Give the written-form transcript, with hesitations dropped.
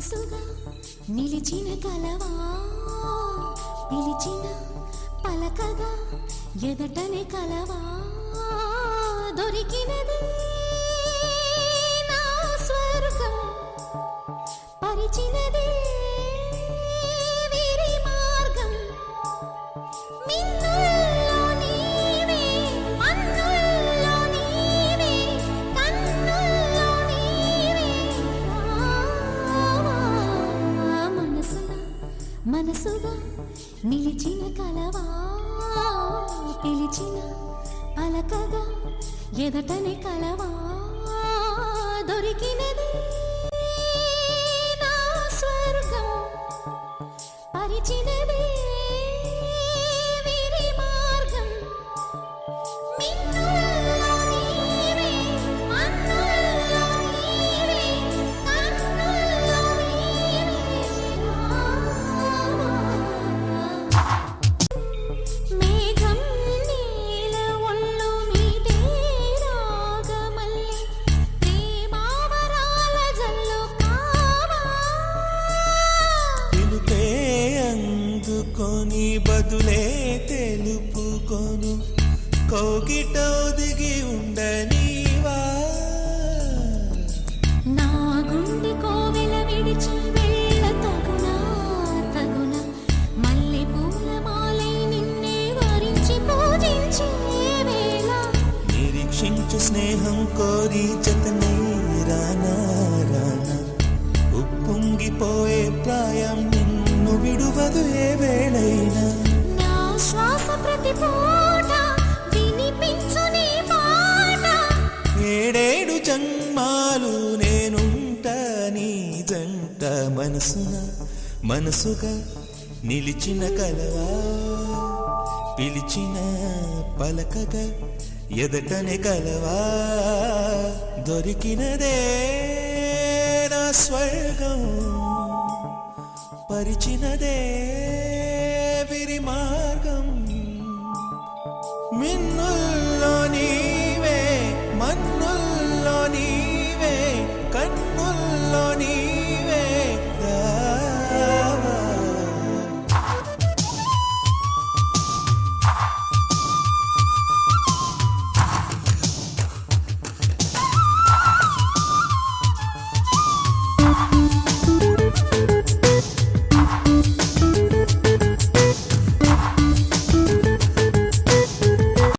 మనసుగా నిలిచిన కలవా పిలిచిన పలకగా ఎదటనే కలవా దొరికినది నా స్వర్గం పరిచినది వీరి మార్గం మిన్నుల్లో నీవే మన్నుల్లో నీవే కన్నుల్లో నీవే మనసుగా నిలిచిన కలవా పిలిచిన పలకగా ఎదటనే కలవా దొరికినది నా స్వర్గం పరిచినది వీరి మార్గం మిన్నుల్లో నీవే మన్నుల్లో నీవే కన్నుల్లో నీవే మేఘం నీల ఒళ్ళు మీదే రాగమల్లి ప్రేమావరాల జల్లు కావా తెలుపే అందుకొని బదులే తెలుపుకొను కోకిట ఒదిగి ఉండనీవా నా గుండె కోవెల విడిచి వెళ్ళ తగునా మల్లె పూల మాలై నిన్నే వరించి పూజించే వేళ నిరీక్షించు స్నేహం కోరి జతనై రానా ఉప్పొంగిపోయే ప్రాయం నిన్ను విడువదు ఏ వేళైనా నా శ్వాస ప్రతి పూట వినిపించు నీ పాట ఏడేడు జన్మాలు నేనుంట నీ జంట మనసుగా నిలిచిన కలవా పిలిచిన పలకగా ఎదటనే కలవా దొరికినదే నా స్వర్గం పరిచినదే విరి మార్గం మిన్నుల్లో నీవే మన్నుల్లో